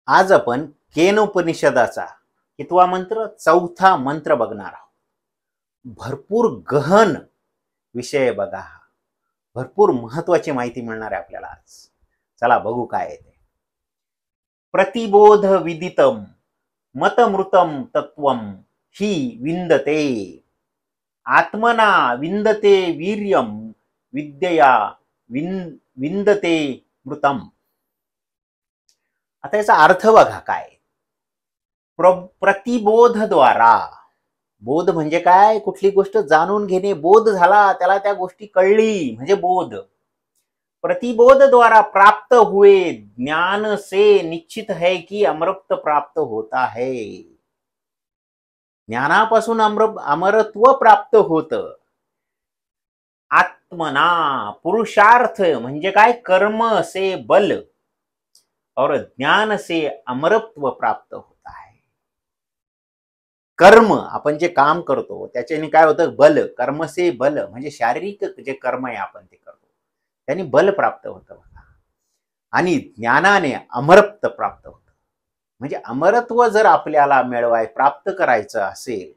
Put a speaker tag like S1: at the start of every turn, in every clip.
S1: आज आपण केनोपनिषदाचा कितवा मंत्र, चौथा मंत्र बघणार आहोत. भरपूर गहन विषय बघा, भरपूर महत्वाची माहिती मिळणार आहे आपल्याला आज. चला बघू काय आहे ते. प्रतिबोध विदितम मतमृतम तत्वम हि विंदते आत्मना विंदते वीर्यम विद्यया विंदते मृतम. आता याचा अर्थ बघा काय. प्रतिबोधद्वारा, बोध म्हणजे काय, कुठली गोष्ट जाणून घेणे, बोध झाला त्याला, त्या गोष्टी कळली म्हणजे बोध. प्रतिबोध द्वारा प्राप्त हुए ज्ञान से निश्चित है कि अमृत प्राप्त होता है. ज्ञानापासून अमरत्व प्राप्त होत. आत्मना, पुरुषार्थ म्हणजे काय, कर्म से बल और ज्ञान से अमरत्व प्राप्त होता है. कर्म, आपण जे काम करतो त्याच्याने काय होतं, बल. कर्म से बल म्हणजे शारीरिक जे कर्म आहे आपण ते करतो त्याने बल प्राप्त होतं. आणि ज्ञानाने अमरत्व प्राप्त होतं. म्हणजे अमरत्व जर आपल्याला मिळवाय, प्राप्त करायचं असेल,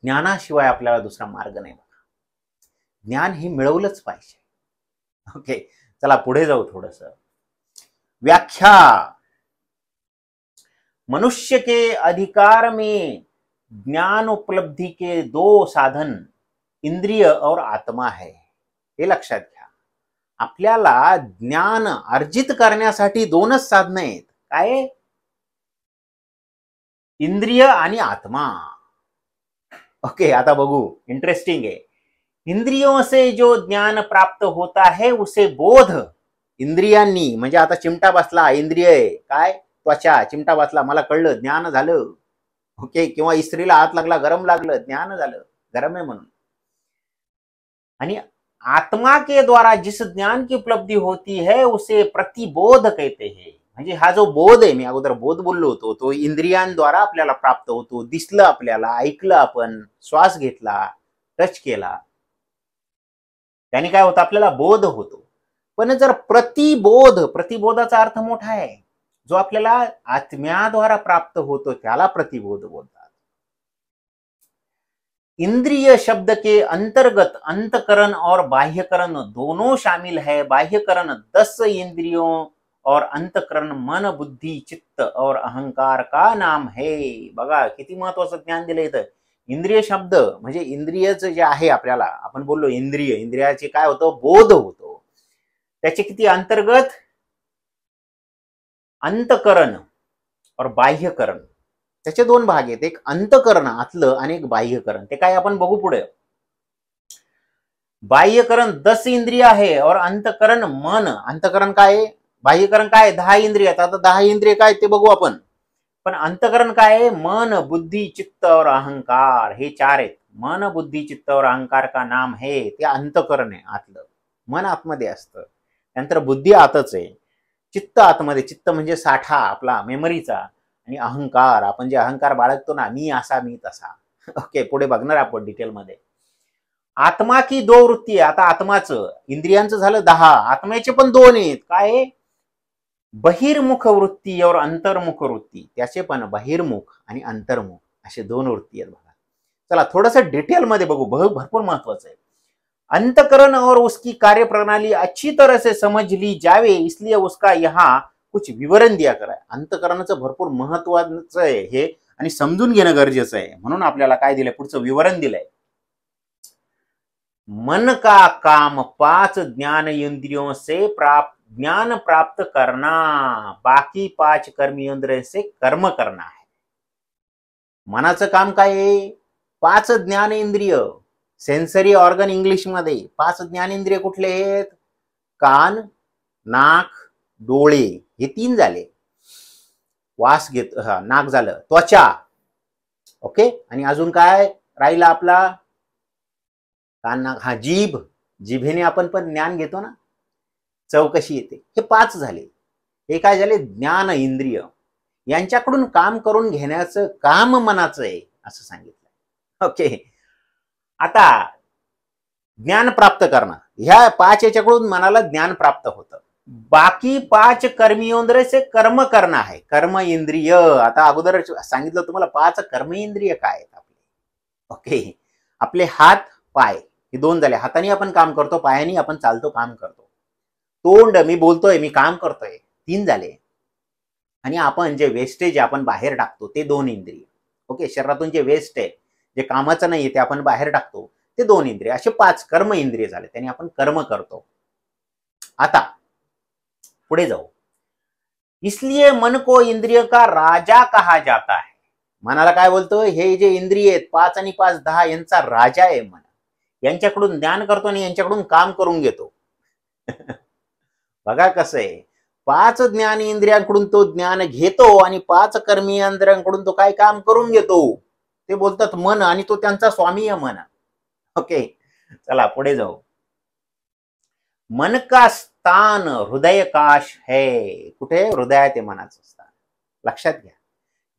S1: ज्ञानाशिवाय आपल्याला दुसरा मार्ग नाही बघा. ज्ञान हे मिळवलंच पाहिजे. ओके, चला पुढे जाऊ थोडस. व्याख्या. मनुष्य के अधिकार में ज्ञान उपलब्धि के दो साधन इंद्रिय और आत्मा है. हे लक्षात घ्या. आपल्याला ज्ञान अर्जित करण्यासाठी दोनच साधनं आहेत. काय? इंद्रिय आणि आत्मा. ओके, आता बघू, इंटरेस्टिंग है. इंद्रियों से जो ज्ञान प्राप्त होता है उसे बोध. इंद्रियांनी म्हणजे आता चिमटा बसला, इंद्रिय आहे काय, त्वचा, चिमटा बसला, मला कळलं, ज्ञान झालं. ओके, किंवा इस्त्रीला हात लागला, गरम लागलं, ज्ञान झालं, गरम आहे म्हणून. आणि आत्मा के द्वारा जिस ज्ञान की उपलब्धि होती है उसे प्रतिबोध कहते हैं. म्हणजे हा जो बोध आहे, मी अगोदर बोध बोललो होतो, तो इंद्रियांद्वारा आपल्याला प्राप्त होतो. दिसलं आपल्याला, ऐकलं आपण, श्वास घेतला, टच केला, त्याने काय होतं, आपल्याला बोध होतो. पण जर प्रतिबोध, प्रतिबोधाचा अर्थ मोठा आहे, जो आपल्याला आत्म्याद्वारा प्राप्त होतो त्याला प्रतिबोध बोलतात. इंद्रिय शब्द के अंतर्गत अंतकरण और बाह्यकरण दोनों शामिल है. बाह्यकरण 10 इंद्रियों और अंतकरण मन बुद्धि चित्त और अहंकार का नाम है. बघा किती महत्वाचं ज्ञान दिलं इथं. इंद्रिय शब्द म्हणजे इंद्रियचं जे आहे, आपल्याला आपण बोललो इंद्रिय, इंद्रियाचे काय होतं, बोध होतो. त्याचे किती अंतर्गत, अंतकरण और बाह्यकरण. त्याचे दोन भाग आहेत, एक अंतकरण आतलं आणि एक बाह्यकरण. ते काय आपण बघू पुढे. बाह्यकरण 10 इंद्रिय आहे और अंतकरण मन. अंतकरण काय, बाह्यकरण काय, 10 इंद्रिय. आता 10 इंद्रिय काय ते बघू आपण. पण अंतकरण काय आहे, मन बुद्धि चित्त और अहंकार, हे 4 आहेत. मन बुद्धि चित्त और अहंकार का नाम है. ते अंतकरण आहे आतलं. मन आतमध्ये असतं, नंतर बुद्धी आतच आहे, चित्त आतमध्ये. चित्त म्हणजे साठा आपला मेमरीचा, आणि अहंकार, आपण जे अहंकार बाळगतो ना, मी असा मी तसा. ओके, पुढे बघणार आपण डिटेलमध्ये. आत्मा की 2 वृत्ती आहे. आता आत्माचं, इंद्रियांचं झालं 10, आत्म्याचे पण 2 आहेत. काय, बहिर्मुख वृत्ती और अंतर्मुख वृत्ती. त्याचे पण बहिर्मुख आणि अंतर्मुख असे 2 वृत्ती आहेत बघा. चला थोडस डिटेल मध्ये बघू, भरपूर महत्वाचं आहे. अंतकरण और उसकी कार्य प्रणाली अच्छी तरह से समझ ली जावे, इसलिए उसका यहाँ कुछ विवरण दिया करा. अंतकरणाचं भरपूर महत्वाचं आहे हे, आणि समजून घेणं गरजेचं आहे, म्हणून आपल्याला काय दिलंय, पुढचं विवरण दिलंय. मन का काम 5 ज्ञान इंद्रियों से ज्ञान प्राप्त करना, बाकी 5 कर्मेंद्रियों से कर्म करना है. मनाचं काम काय आहे, 5 ज्ञान इंद्रिय, सेन्सरी ऑर्गन इंग्लिश मध्ये. 5 ज्ञानेंद्रिय कुठले आहेत, कान, नाक, डोळे, हे 3 झाले. वास घेत, नाक झालं, त्वचा. ओके, आणि अजून काय राहिला आपला, कान, नाक, हा जीभ. जिभेने आपण पण ज्ञान घेतो ना, चव कशी येते. हे 5 झाले. हे काय झाले, ज्ञान इंद्रिय. यांच्याकडून काम करून घेण्याचं काम मनाचं आहे असं सांगितलं. ओके, आता ज्ञान प्राप्त करणं, ह्या 5 याच्याकडून मनाला ज्ञान प्राप्त होतं. बाकी 5 कर्मेंद्रिय से कर्म करना है. कर्म इंद्रिय, आता अगोदर सांगितलं तुम्हाला 5 कर्मेंद्रिय काय आहेत आपले. ओके, आपले हात पाय हे 2 झाले. हाताने आपण काम करतो, पायाने आपण चालतो, काम करतो. तोंड, मी बोलतोय, मी काम करतोय, 3 झाले. आणि आपण जे वेस्टेज आपण बाहेर टाकतो ते 2 इंद्रिय. ओके, शरीरातून जे वेस्ट आहे, जे कामाचं नाही ते आपण बाहेर टाकतो ते 2 इंद्रिय. असे 5 कर्म इंद्रिय झाले, त्याने आपण कर्म करतो. आता पुढे जाऊ. इसलिए मन को इंद्रिय का राजा कहा जाता है. मनाला काय बोलतोय, हे जे इंद्रिय आहेत 5 आणि 5 10 यांचा राजा आहे मन. यांच्याकडून ज्ञान करतो आणि यांच्याकडून काम करून घेतो. बघा कसं आहे, 5 ज्ञानेंद्रियांकडून तो ज्ञान घेतो आणि 5 कर्मेंद्रियांकडून तो काय काम करून घेतो. ते बोलतात मन, आणि तो त्यांचा स्वामी आहे मन. ओके, चला पुढे जाऊ. मन का स्थान हृदय काश है. कुठे? हृदयात आहे मनाचं स्थान. लक्षात घ्या,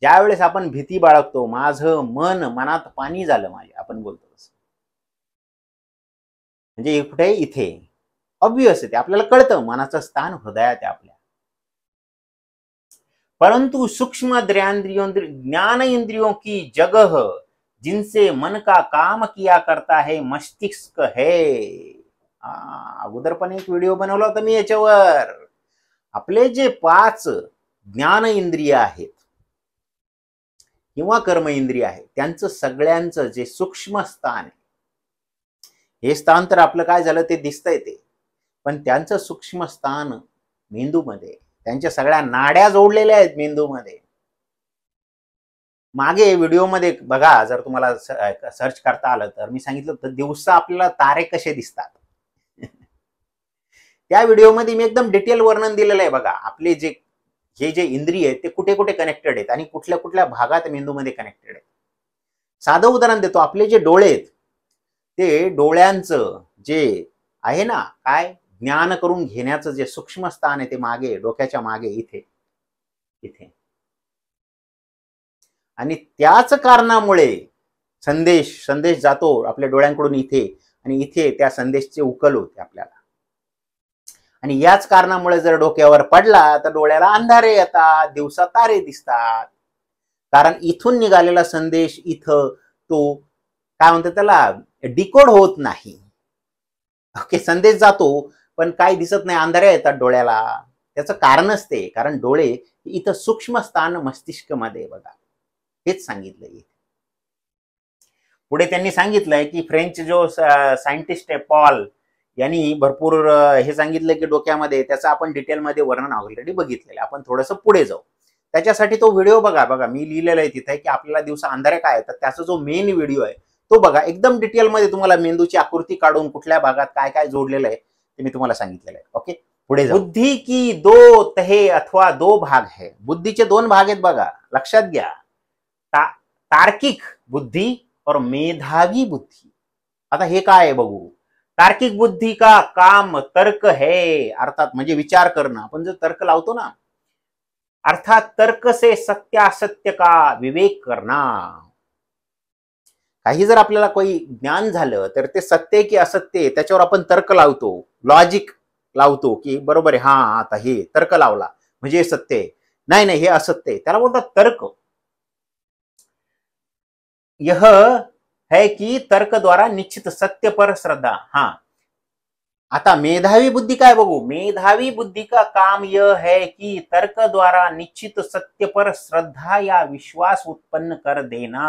S1: ज्या वेळेस आपण भीती बाळगतो, माझं मन, मनात पाणी झालं माझे, आपण बोलतो तसं, म्हणजे कुठे? इथे. ऑब्वियस आहे, ते आपल्याला कळतं, मनाचं स्थान हृदयात आहे आपल्या. परंतु सूक्ष्म ज्ञान इंद्रियों की जगह जिनसे मन का काम किया करता है मस्तिष्क है. अगोदर पण एक व्हिडिओ बनवला होता मी याच्यावर. आपले जे 5 ज्ञान इंद्रिय आहेत किंवा कर्म इंद्रिय आहे, त्यांचं सगळ्यांचं जे सूक्ष्म स्थान आहे, हे स्थान तर आपलं काय झालं ते दिसतंय ते, पण त्यांचं सूक्ष्म स्थान मेंदूमध्ये, त्यांच्या सगळ्या नाड्या जोडलेल्या आहेत मेंदूमध्ये. मागे व्हिडिओमध्ये बघा, जर तुम्हाला सर्च करता आलं तर मी सांगितलं होतं दिवसा आपल्याला तारे कसे दिसतात. त्या व्हिडिओमध्ये मी एकदम डिटेल वर्णन दिलेलं आहे. बघा, आपले हे जे इंद्रिय आहेत ते कुठे कुठे कनेक्टेड आहेत आणि कुठल्या कुठल्या भागात मेंदूमध्ये कनेक्टेड आहेत. साधं उदाहरण देतो. आपले जे डोळे आहेत, ते डोळ्यांचं जे आहे ना, काय ज्ञान करून घेण्याचं जे सूक्ष्म स्थान आहे ते मागे, डोक्याच्या मागे, इथे इथे. आणि त्याच कारणामुळे संदेश जातो आपल्या डोळ्यांकडून इथे, आणि इथे त्या संदेशचे उकल होते आपल्याला. आणि याच कारणामुळे जर डोक्यावर पडला तर डोळ्याला अंधारे येतात, दिवसा तारे दिसतात. कारण इथून निघालेला संदेश इथं तो काय म्हणतात त्याला, डिकोड होत नाही. ओके, संदेश जातो पण काय दिसत नाही, अंधारे येतात डोळ्याला. त्याचं कारणच ते, कारण डोळे इथं सूक्ष्म स्थान मस्तिष्क मध्ये. बघा, हेच सांगितलंय. पुढे त्यांनी सांगितलंय की फ्रेंच जो सायंटिस्ट आहे पॉल यांनी भरपूर हे सांगितलं की डोक्यामध्ये, त्याचं आपण डिटेलमध्ये वर्णन ऑलरेडी बघितलेलं. आपण थोडंसं पुढे जाऊ. त्याच्यासाठी तो व्हिडिओ बघा, मी लिहिलेलं आहे तिथे की आपल्याला दिवसा अंधारे काय येतात, त्याचा जो मेन व्हिडिओ आहे तो बघा. एकदम डिटेलमध्ये तुम्हाला मेंदूची आकृती काढून कुठल्या भागात काय काय जोडलेलं आहे ते मी तुम्हाला सांगितलेलं आहे. ओके, पुढे जाऊ. बुद्धी की 2 तहे अथवा 2 भाग है. बुद्धीचे 2 भाग आहेत बघा, लक्षात घ्या. तार्किक बुद्धी और मेधावी बुद्धी. आता हे काय आहे बघू. तार्किक बुद्धी का काम तर्क है, अर्थात म्हणजे विचार करणं. आपण जर तर्क लावतो ना, अर्थात तर्क से सत्यासत्य का विवेक करना. काही जर आपल्याला काही ज्ञान झालं तर ते सत्य की असत्य त्याच्यावर आपण तर्क लावतो, लॉजिक लावतो की बरोबर आहे, हा आता हे तर्क लावला म्हणजे सत्य आहे, नाही हे असत्य आहे, त्याला बोलतात तर्क. यह है कि तर्क द्वारा निश्चित सत्य पर श्रद्धा. हाँ, आता मेधावी बुद्धि काय बघू. मेधावी बुद्धि का काम यह है कि तर्क द्वारा निश्चित सत्य पर श्रद्धा या विश्वास उत्पन्न कर देना.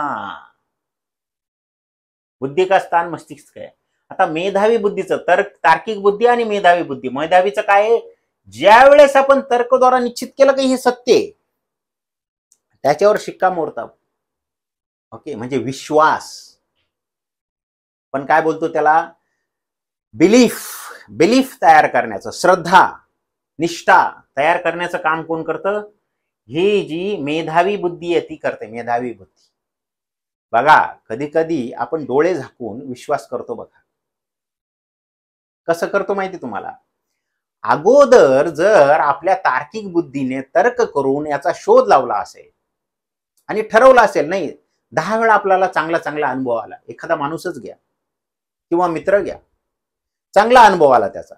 S1: बुद्धी का स्थान मस्तिष्क आहे. आता मेधावी बुद्धीचं तार्किक बुद्धी आणि मेधावी बुद्धी. मेधावीचं काय आहे, ज्या वेळेस आपण तर्कद्वारा निश्चित केलं की हे सत्य आहे, त्याच्यावर शिक्कामोर्तब. ओके, म्हणजे विश्वास. पण काय बोलतो त्याला, बिलीफ तयार करण्याचं, श्रद्धा, निष्ठा तयार करण्याचं काम कोण करतं, ही जी मेधावी बुद्धी आहे ती करते. मेधावी बुद्धी. बघा, कधी कधी आपण डोळे झाकून विश्वास करतो. बघा कसं करतो माहिती तुम्हाला. अगोदर जर आपल्या तार्किक बुद्धीने तर्क करून याचा शोध लावला असेल आणि ठरवलं असेल, नाही 10 वेळा आपल्याला चांगला अनुभव आला, एखादा माणूसच घ्या किंवा मित्र घ्या, चांगला अनुभव आला त्याचा,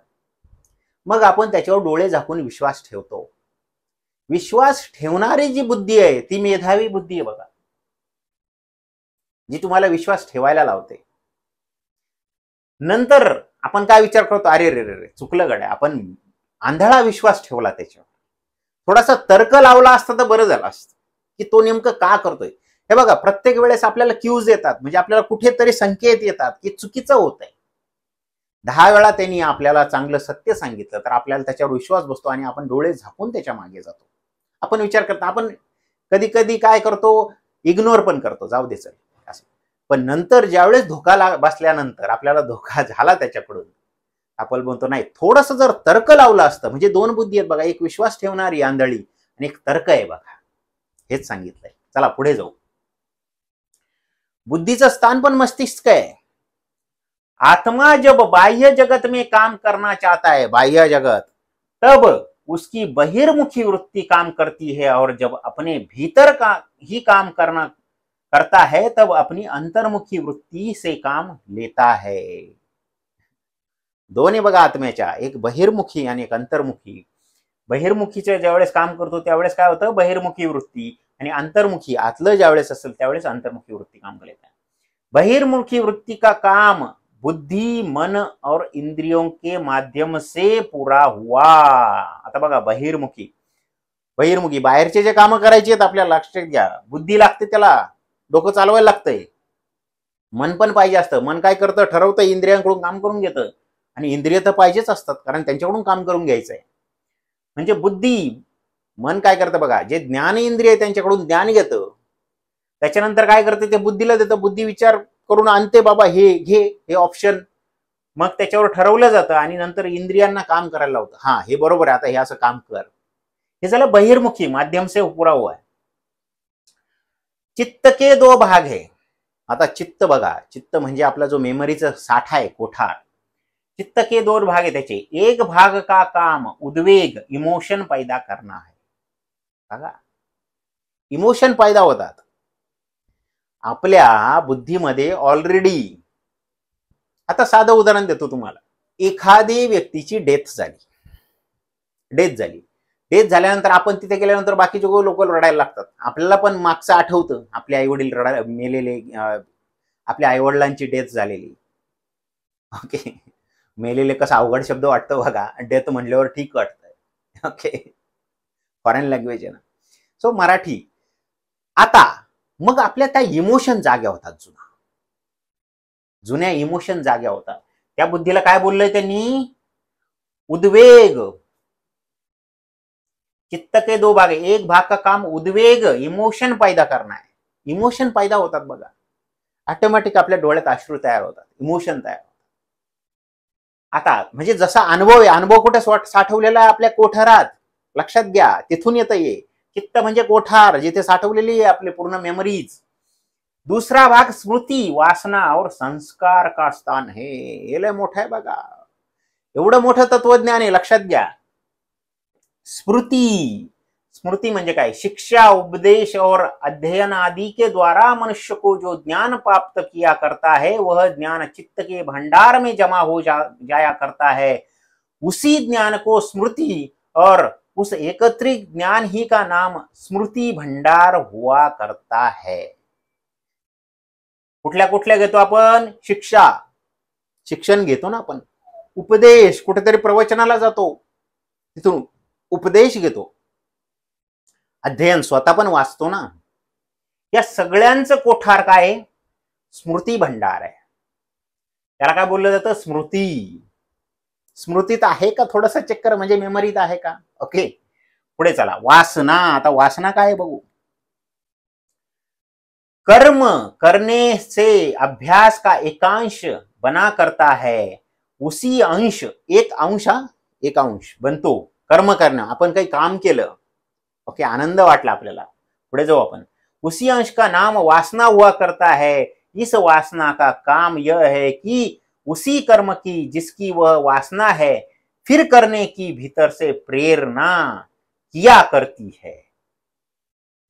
S1: मग आपण त्याच्यावर डोळे झाकून विश्वास ठेवतो. विश्वास ठेवणारी जी बुद्धी आहे ती मेधावी बुद्धी आहे बघा, जी तुम्हाला विश्वास ठेवायला लावते. नंतर आपण काय विचार करतो, अरे रे रे चुकलं गड्या, आपण आंधळा विश्वास ठेवला त्याच्यावर. थोडासा तर्क लावला असता तर बरं झालं असतं की तो नेमकं का करतोय. हे बघा, प्रत्येक वेळेस आपल्याला क्यूज येतात, म्हणजे आपल्याला कुठेतरी संकेत येतात की चुकीचं होतंय. 10 वेळा त्यांनी आपल्याला चांगलं सत्य सांगितलं तर आपल्याला त्याच्यावर विश्वास बसतो आणि आपण डोळे झाकून त्याच्या मागे जातो. आपण विचार करतो, आपण कधी कधी काय करतो, इग्नोर पण करतो, जाऊ दे चल असं. पण नंतर ज्यावेळेस धोका बसल्यानंतर, आपल्याला धोका झाला त्याच्याकडून, आपण म्हणतो नाही, थोडंसं जर तर्क लावलं असतं. म्हणजे 2 बुद्धी आहेत बघा, एक विश्वास ठेवणारी आंधळी आणि एक तर्क आहे बघा, हेच सांगितलंय. चला पुढे जाऊ. बुद्धीचं स्थान पण मस्तिष्क है. आत्मा जब बाह्य जगत में काम करना चाहता है, बाह्य जगत, तब उसकी बहिर्मुखी वृत्ति काम करती है, और जब अपने भीतर का ही काम करता है तब अपनी अंतर्मुखी वृत्ति से काम लेता है. दोन्ही बघा आत्म्याच्या, एक बहिर्मुखी आणि एक अंतर्मुखी. बहिर्मुखीचं ज्यावेळेस काम करतो त्यावेळेस काय होतं, बहिर्मुखी वृत्ती, आणि अंतर्मुखी आतलं ज्यावेळेस असेल त्यावेळेस अंतर्मुखी वृत्ती काम करते. बहिर्मुखी वृत्ति का काम बुद्धि, मन और इंद्रियों के माध्यम से पूरा हुआ. आता बघा, बहिर्मुखी बाहेरचे जे काम करायचे आहेत आपल्याला, लक्षात घ्या, बुद्धी लागते, त्याला डोकं चालवायला लागतंय. मन पण पाहिजे असतं. मन काय करतं, ठरवतं, इंद्रियांकडून काम करून घेतं, आणि इंद्रिय तर पाहिजेच असतात कारण त्यांच्याकडून काम करून घ्यायचंय. म्हणजे बुद्धी, मन काय करतं बघा, जे ज्ञान इंद्रिय त्यांच्याकडून ज्ञान घेतं, त्याच्यानंतर काय करते, ते बुद्धीला देतं. बुद्धी विचार करून आणते, बाबा हे घे, हे ऑप्शन, मग त्याच्यावर ठरवलं जातं आणि नंतर इंद्रियांना काम करायला लावतं. हा, हे बरोबर आहे, आता हे असं काम कर. हे झालं बहिर्मुखी, माध्यम से पुरा हुआ है. चित्त के 2 भाग है. आता चित्त बघा, चित्त म्हणजे आपला जो मेमरीचा साठा आहे, कोठार. चित्त के 2 भाग है त्याचे. एक भाग का काम उद्वेग, इमोशन पैदा करना है. बघा, इमोशन पैदा होतात आपल्या बुद्धीमध्ये ऑलरेडी. आता साधं उदाहरण देतो तुम्हाला. एखादी व्यक्तीची डेथ झाली झाल्यानंतर आपण तिथे गेल्यानंतर बाकीचे लोक रडायला लागतात. आपल्याला पण मागचं आठवतं, आपले आई वडील मेलेले, आपल्या आई वडिलांची डेथ झालेली. ओके, मेलेले कसं अवघड शब्द वाटतं बघा, डेथ म्हणल्यावर ठीक वाटतंय. ओके, फॉरेन लँग्वेज आहे ना, सो मराठी. आता मग आपल्या त्या इमोशन जाग्या होतात, जुन्या इमोशन जाग्या होतात. त्या बुद्धीला काय बोललंय त्यांनी, उद्वेग. चित्त के 2 भाग, एक भाग का काम उद्वेग, इमोशन पैदा करना है. इमोशन पैदा होतात बघा, ऑटोमॅटिक आपल्या डोळ्यात अश्रू तयार होतात, इमोशन तयार होतात. आता म्हणजे जसा अनुभव आहे, अनुभव कुठे साठवलेला आहे, आपल्या कोठारात. लक्षात घ्या, तिथून येतं हे. चित्त म्हणजे कोठार, जिथे साठवलेली आहे आपले पूर्ण मेमरीज. दूसरा भाग स्मृती, वासना और संस्कार का स्थान है. हे लय मोठं आहे बघा, एवढं मोठं तत्वज्ञान आहे, लक्षात घ्या. स्मृति म्हणजे काय, शिक्षा, उपदेश और अध्ययन आदि के द्वारा मनुष्य को जो ज्ञान प्राप्त किया करता है, वह ज्ञान चित्त के भंडार में जमा हो जाया करता है. उसी ज्ञान को स्मृति, और उस एकत्रित ज्ञान ही का नाम स्मृति भंडार हुआ करता है. कुठल्या घेतो आपण, शिक्षण घेतो ना आपण. उपदेश, कुठेतरी प्रवचनाला जातो, तिथून उपदेश घेतो. अध्ययन, स्वतः पण वाचतो ना. या सगळ्यांचं कोठार काय, स्मृती भंडार आहे. त्याला काय बोललं जातं, स्मृतीत आहे का, थोडंसं चेक कर, म्हणजे मेमरीत आहे का. ओके, पुढे चला. वासना. आता वासना काय बघू. कर्म करने से अभ्यास का एकांश बना करता है. उसी अंश, एक अंश बनतो. कर्म करणं, आपण काही काम केलं, ओके, आनंद वाटला आपल्याला, पुढे जाऊ आपण. उसी अंश का नाम वासना हुआ करता है. इस वासना का काम यह है कि उसी कर्म की जिसकी वह वासना है, फिर करने की भीतर से प्रेरणा किया करती है.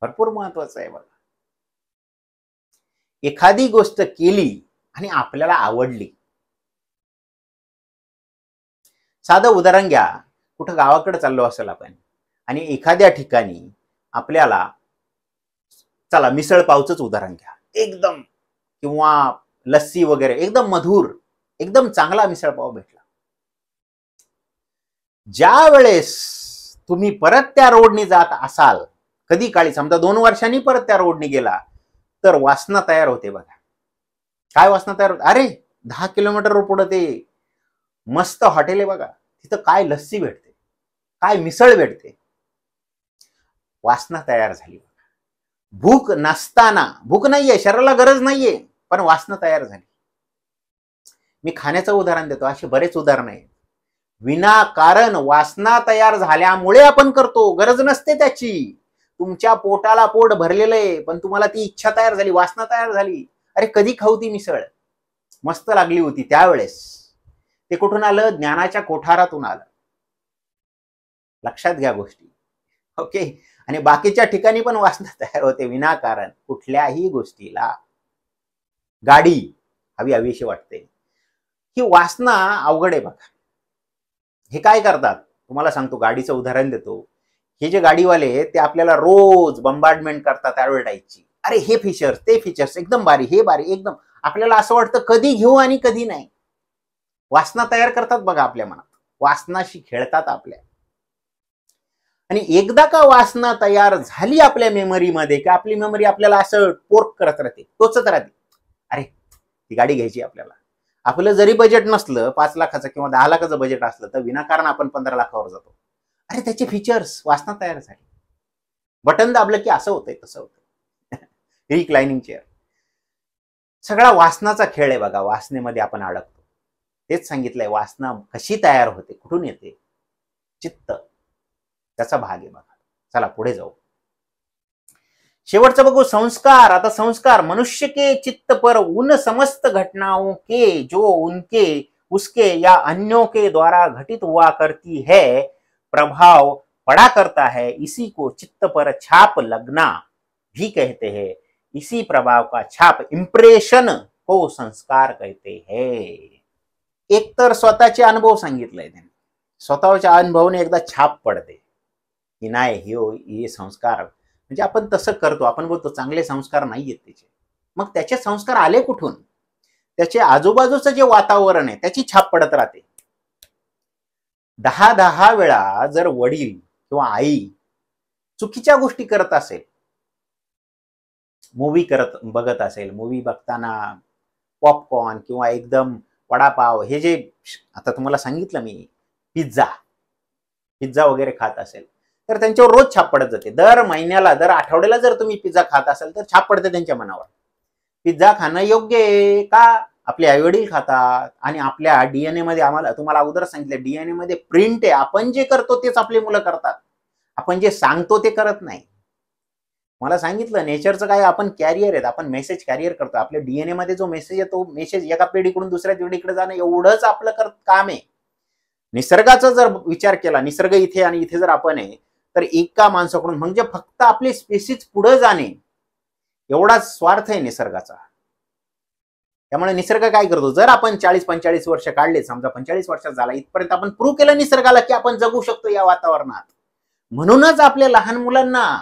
S1: भरपूर महत्वाचं आहे बघा. एखादी गोष्ट केली आणि आपल्याला आवडली, साधं उदाहरण घ्या, कुठं गावाकडे चाललो असेल आपण आणि एखाद्या ठिकाणी आपल्याला, चला मिसळ पावचंच उदाहरण घ्या, एकदम किंवा लस्सी वगैरे एकदम मधुर, एकदम चांगला मिसळ पाव भेटला. ज्या वेळेस तुम्ही परत त्या रोडनी जात असाल, कधी काळी समजा 2 वर्षांनी परत त्या रोडनी गेला, तर वासना तयार होते बघा. काय वासना तयार होते? अरे 10 किलोमीटर पुढे ते मस्त हॉटेल आहे बघा, तिथं काय लस्सी भेटते, काय मिसळ भेटते. वासना तयार झाली. भूक नसताना, भूक नाहीये, शरीराला गरज नाहीये, पण वासना तयार झाली. मी खाण्याचं उदाहरण देतो, असे बरेच उदाहरण आहेत. विनाकारण वासना तयार झाल्यामुळे आपण करतो, गरज नसते त्याची. तुमच्या पोटाला पोट भरलेलं आहे, पण तुम्हाला ती इच्छा तयार झाली, वासना तयार झाली. अरे कधी खाऊ ती मिसळ, मस्त लागली होती त्यावेळेस. ते कुठून आलं? ज्ञानाच्या कोठारातून आलं. लक्षात घ्या गोष्टी. ओके. आणि बाकीच्या ठिकाणी पण वासना तयार होते विनाकारण, कुठल्याही गोष्टीला. गाडी हवी हवीशी वाटते, ही वासना अवघड आहे बघा. हे काय करतात तुम्हाला सांगतो, गाडीचं उदाहरण देतो. हे जे गाडीवाले ते आपल्याला रोज बंबार्डमेंट करतात ऍडव्हर्टाईजची. अरे हे फीचर्स, ते फीचर्स, एकदम भारी, हे भारी, एकदम. आपल्याला असं वाटतं कधी घेऊ आणि कधी नाही. वासना तयार करतात बघा आपल्या मनात, वासनाशी खेळतात आपल्या. आणि एकदा का वासना तयार झाली आपल्या मेमरीमध्ये, की आपली मेमरी आपल्याला असं पोर्क करत राहते, टोचत राहते. अरे ती गाडी घ्यायची आपल्याला. आपलं जरी बजेट नसलं 5 लाखाचं किंवा 10 लाखाचं बजेट असलं, तर विनाकारण आपण 15 लाखावर जातो. अरे त्याचे फीचर्स, वासना तयार झाली. बटन दाबलं की असं होतंय, तसं होतंय. रिक्लायनिंग चेअर. सगळा वासनाचा खेळ आहे बघा. वासनेमध्ये आपण अडकतो. तेच सांगितलंय, वासना कशी तयार होते, कुठून येते? चित्त, त्याचा भाग आहे बघा. चला पुढे जाऊ. शेवटचं बघू, संस्कार. आता संस्कार, मनुष्य के चित्त पर उन समस्त घटनाओं के जो उनके उसके या अन्यों के द्वारा घटित हुआ करती है प्रभाव पड़ा करता है, इसी को चित्त पर छाप लगना भी कहते हैं. इसी प्रभाव का छाप, इंप्रेशन को संस्कार कहते हैं. एक तर स्वतःचे अनुभव सांगितलंय त्यांनी. स्वतःच्या अनुभवाने एकदा छाप पडते की नाही, हे संस्कार, म्हणजे आपण तसं करतो. आपण बोलतो चांगले संस्कार नाही आहेत त्याचे. मग त्याचे संस्कार आले कुठून? त्याचे आजूबाजूचं जे वातावरण आहे त्याची छाप पडत राहते. 10 वेळा जर वडील किंवा आई चुकीच्या गोष्टी करत असेल, मूवी बघत असेल, मूवी बघताना पॉपकॉर्न किंवा एकदम वडापाव, हे जे आता तुम्हाला सांगितलं मी, पिझ्झा वगैरे खात असेल, तर त्यांच्यावर रोज छाप पडत जाते. दर महिन्याला, दर आठवड्याला जर तुम्ही पिझ्झा खात असाल तर छाप पडते त्यांच्या मनावर. पिझ्झा खाणं योग्य आहे का? आपले आईवडील खातात आणि आपल्या डीएनए मध्ये, आम्हाला तुम्हाला अगोदर सांगितलं, डीएनए मध्ये प्रिंट आहे. आपण जे करतो तेच आपली मुलं करतात. आपण जे सांगतो ते करत नाही. मला सांगितलं नेचरचं काय, आपण कॅरियर आहेत, आपण मेसेज कॅरियर करतो. आपल्या डीएनए मध्ये जो मेसेज आहे तो मेसेज एका पिढीकडून दुसऱ्या पिढीकडे जाणं, एवढंच आपलं काम आहे. निसर्गाचा जर विचार केला, निसर्ग इथे आणि इथे जर आपण आहे, तर एका माणसाकडून म्हणजे फक्त आपली स्पेसिस पुढे जाणे, एवढाच स्वार्थ आहे निसर्गाचा. त्यामुळे निसर्ग काय करतो, जर आपण 40-45 वर्ष काढले, समजा 45 वर्षात झाला, इथपर्यंत आपण प्रूव्ह केलं निसर्गाला की आपण जगू शकतो या वातावरणात. म्हणूनच आपल्या लहान मुलांना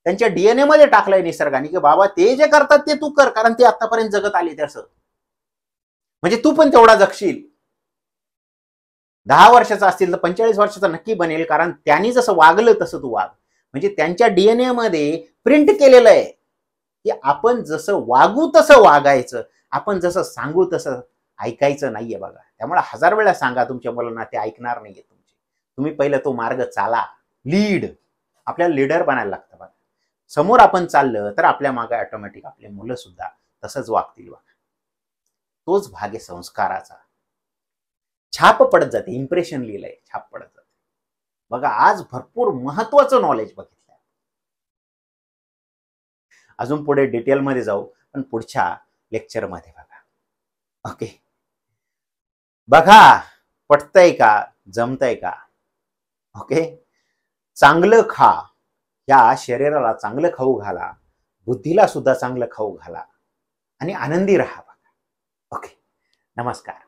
S1: त्यांच्या डीएनए मध्ये टाकलंय निसर्गाने की बाबा ते जे करतात ते तू कर, कारण ते आतापर्यंत जगत आले तसं, म्हणजे तू पण तेवढा जगशील. 10 वर्षाचा असतील तर 45 वर्षाचा नक्की बनेल, कारण त्यांनी जसं वागलं तसं तू वाग. म्हणजे त्यांच्या डीएनए मध्ये प्रिंट केलेलं आहे की आपण जसं वागू तसं वागायचं, आपण जसं सांगू तसं ऐकायचं नाहीये बघा. त्यामुळे 1000 वेळा सांगा तुमच्या मुलांना, ते ऐकणार नाहीये तुमचे. तुम्ही पहिलं तो मार्ग चाला. लीड, आपल्याला लीडर बनायला लागतं बघा. समोर आपण चाललं तर आपल्या मागे ऑटोमॅटिक आपले मुलं सुद्धा तसंच वागतील बघा. तोच भाग आहे संस्काराचा. छाप पडत जाते, इम्प्रेशन लिहिलंय, छाप पडत जाते बघा. आज भरपूर महत्वाचं नॉलेज बघितलं. अजून पुढे डिटेलमध्ये जाऊ, पण पुढच्या लेक्चरमध्ये बघा. ओके, बघा पटतंय का, जमतंय का. ओके, चांगलं खा, या शरीराला चांगलं खाऊ घाला, बुद्धीला सुद्धा चांगलं खाऊ घाला आणि आनंदी राहा बघा. ओके, नमस्कार.